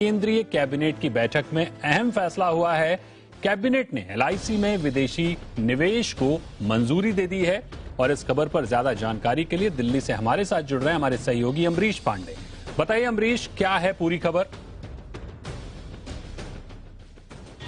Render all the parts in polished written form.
केंद्रीय कैबिनेट की बैठक में अहम फैसला हुआ है। कैबिनेट ने एलआईसी में विदेशी निवेश को मंजूरी दे दी है। और इस खबर पर ज्यादा जानकारी के लिए दिल्ली से हमारे साथ जुड़ रहे हैं हमारे सहयोगी अमरीश पांडे। बताइए अमरीश, क्या है पूरी खबर?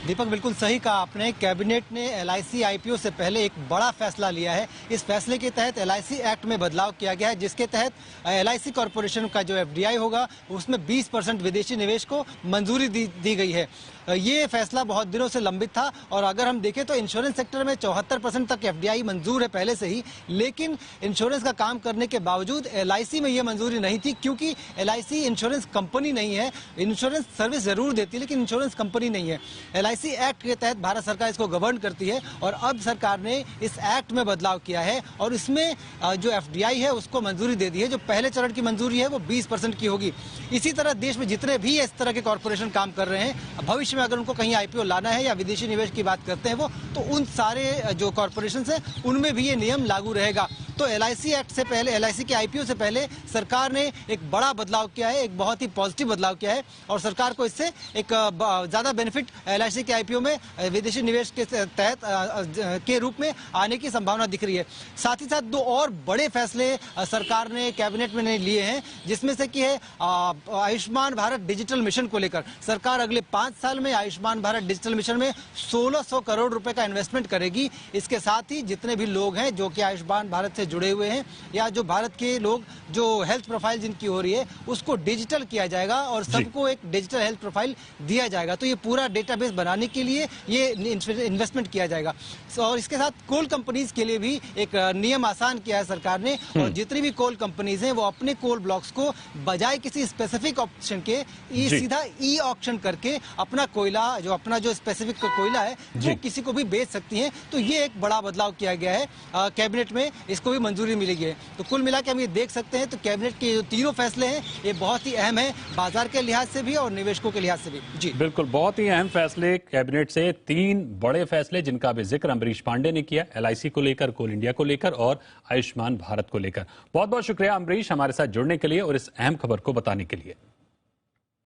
दीपक, बिल्कुल सही कहा आपने। कैबिनेट ने एलआईसी आईपीओ से पहले एक बड़ा फैसला लिया है। इस फैसले के तहत एलआईसी एक्ट में बदलाव किया गया है, जिसके तहत एलआईसी कॉरपोरेशन का जो एफडीआई होगा उसमें 20% विदेशी निवेश को मंजूरी दी गई है। ये फैसला बहुत दिनों से लंबित था और अगर हम देखें तो इंश्योरेंस सेक्टर में 74% तक एफडीआई मंजूर है पहले से ही, लेकिन इंश्योरेंस का काम करने के बावजूद एलआईसी में ये मंजूरी नहीं थी, क्योंकि एलआईसी इंश्योरेंस कंपनी नहीं है। इंश्योरेंस सर्विस जरूर देती है लेकिन इंश्योरेंस कंपनी नहीं है। एलआईसी एक्ट के तहत भारत सरकार इसको गवर्न करती है और अब सरकार ने इस एक्ट में बदलाव किया है और इसमें जो एफडीआई है उसको मंजूरी दे दी है। जो पहले चरण की मंजूरी है वो 20% की होगी। इसी तरह देश में जितने भी इस तरह के कॉरपोरेशन काम कर रहे हैं, भविष्य में अगर उनको कहीं आईपीओ लाना है या विदेशी निवेश की बात करते हैं वो, तो उन सारे जो कॉरपोरेशन हैं उनमें भी ये नियम लागू रहेगा। तो एलआईसी एक्ट से पहले, एलआईसी के आईपीओ से पहले सरकार ने एक बड़ा बदलाव किया है, एक बहुत ही पॉजिटिव बदलाव किया है और सरकार को इससे एक ज्यादा बेनिफिट एलआईसी के आईपीओ में विदेशी निवेश के तहत के रूप में आने की संभावना दिख रही है। साथ ही साथ दो और बड़े फैसले सरकार ने कैबिनेट में लिए हैं, जिसमें से कि है आयुष्मान भारत डिजिटल मिशन को लेकर। सरकार अगले 5 साल में आयुष्मान भारत डिजिटल मिशन में 1600 करोड़ रुपए का इन्वेस्टमेंट करेगी। इसके साथ ही जितने भी लोग हैं जो कि आयुष्मान भारत से जुड़े हुए हैं या जो भारत के लोग जो हेल्थ प्रोफाइल जिनकी हो रही है उसको डिजिटल किया जाएगा और सबको एक डिजिटल हेल्थ प्रोफाइल दिया जाएगा। तो ये पूरा डेटाबेस बनाने के लिए ये इन्वेस्टमेंट किया जाएगा। और इसके साथ कोल कंपनीज के लिए भी एक नियम आसान किया है सरकार ने और जितनी भी कोल कंपनीज हैं वो अपने कोल ब्लॉक्स को बजाय किसी स्पेसिफिक ऑप्शन के सीधा ई ऑक्शन करके अपना कोयला, जो अपना जो स्पेसिफिक कोयला है वो किसी को भी बेच सकती हैं। तो ये एक बड़ा बदलाव किया गया है कैबिनेट में, इसको भी मंजूरी मिली है। तो कुल मिला के हम ये देख सकते हैं तो कैबिनेट के जो तीनों फैसले हैं ये बहुत ही अहम है, बाजार के लिहाज से भी और निवेशकों के लिहाज से भी। जी बिल्कुल, बहुत ही अहम फैसले कैबिनेट से, 3 बड़े फैसले जिनका भी जिक्र अमरीश पांडे ने किया, एलआईसी को लेकर, कोल इंडिया को लेकर और आयुष्मान भारत को लेकर। बहुत बहुत शुक्रिया अमरीश हमारे साथ जुड़ने के लिए और इस अहम खबर को बताने के लिए।